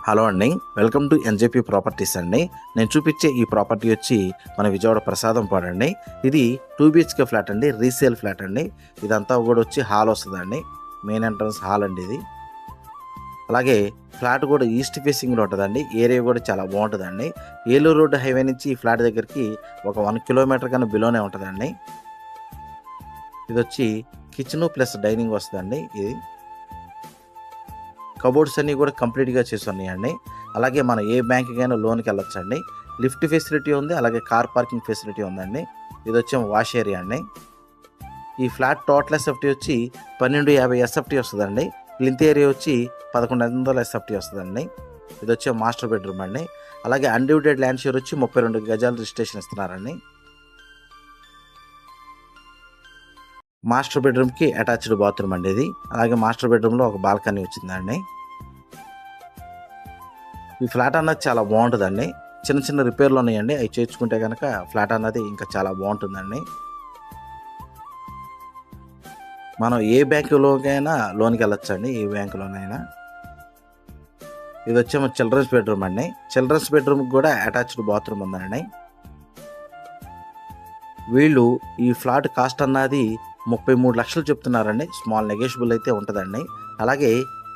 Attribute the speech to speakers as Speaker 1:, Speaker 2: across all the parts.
Speaker 1: Hello అండి, welcome to NJP properties అండి. నేను చూపించే ఈ ప్రాపర్టీ వచ్చి మన విజయవాడ ప్రసాదం పాడండి. ఇది 2 BHK ఫ్లాట్ అండి, రీసేల్ ఫ్లాట్ అండి. ఇదంతా కూడా వచ్చి హాల్ వస్తుందండి, మెయిన్ ఎంట్రన్స్ హాల్ అండి ఇది. అలాగే ఫ్లాట్ కూడా ఈస్ట్ ఫేసింగ్లో ఉంటుందండి. ఏరియా కూడా చాలా బాగుంటుందండి. ఏలూరు రోడ్డు హైవే నుంచి ఈ ఫ్లాట్ దగ్గరికి ఒక 1 కిలోమీటర్ కన్నా బిలోనే ఉంటుందండి. ఇది వచ్చి కిచెన్ ప్లస్ డైనింగ్ వస్తుందండి. ఇది కబోర్డ్స్ అన్నీ కూడా కంప్లీట్గా చేసి ఉన్నాయండి. అలాగే మనం ఏ బ్యాంక్కైనా లోన్కి వెళ్ళొచ్చండి. లిఫ్ట్ ఫెసిలిటీ ఉంది, అలాగే కార్ పార్కింగ్ ఫెసిలిటీ ఉందండి. ఇది వచ్చి వాష్ ఏరియా అండి. ఈ ఫ్లాట్ టోటల్ ఎస్ఎఫ్టీ వచ్చి 1250 ఎస్ఎఫ్టీ వస్తుందండి. ప్లింత్ ఏరియా వచ్చి 1100 ఎస్ఎఫ్టీ వస్తుందండి. ఇది వచ్చే మాస్టర్ బెడ్రూమ్ అండి. అలాగే అన్డివిడెడ్ ల్యాండ్ షేర్ వచ్చి 32 గజాలు రిజిస్ట్రేషన్ ఇస్తున్నారండి. మాస్టర్ బెడ్రూమ్కి అటాచ్డ్ బాత్రూమ్ అండి ఇది. అలాగే మాస్టర్ బెడ్రూమ్లో ఒక బాల్కనీ వచ్చిందండి. ఈ ఫ్లాట్ అన్నది చాలా బాగుంటుందండి. చిన్న చిన్న రిపేర్లు ఉన్నాయండి, అవి చేర్చుకుంటే కనుక ఫ్లాట్ అన్నది ఇంకా చాలా బాగుంటుందండి. మనం ఏ బ్యాంకులోకైనా లోన్కి వెళ్ళొచ్చండి, ఏ బ్యాంకులోనైనా. ఇది వచ్చేమో చిల్డ్రన్స్ బెడ్రూమ్ అండి. చిల్డ్రన్స్ బెడ్రూమ్కి కూడా అటాచ్డ్ బాత్రూమ్ ఉందండి. వీళ్ళు ఈ ఫ్లాట్ కాస్ట్ అన్నది 33 లక్షలు చెప్తున్నారండి. స్మాల్ నెగోషియబుల్ అయితే ఉంటుందండి. అలాగే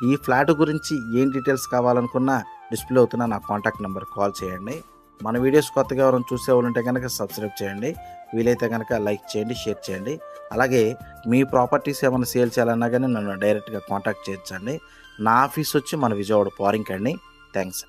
Speaker 1: ఈ ఫ్లాట్ గురించి ఏం డీటెయిల్స్ కావాలనుకున్నా డిస్ప్లే అవుతున్న నా కాంటాక్ట్ నెంబర్ కాల్ చేయండి. మన వీడియోస్ కొత్తగా ఎవరైనా చూసే వాళ్ళు ఉంటే కనుక సబ్స్క్రైబ్ చేయండి. వీలైతే కనుక లైక్ చేయండి, షేర్ చేయండి. అలాగే మీ ప్రాపర్టీస్ ఏమైనా సేల్ చేయాలన్నా కానీ నన్ను డైరెక్ట్గా కాంటాక్ట్ చేయొచ్చండి. నా ఆఫీస్ వచ్చి మన విజయవాడ పారింగ్ అండి. థ్యాంక్స్.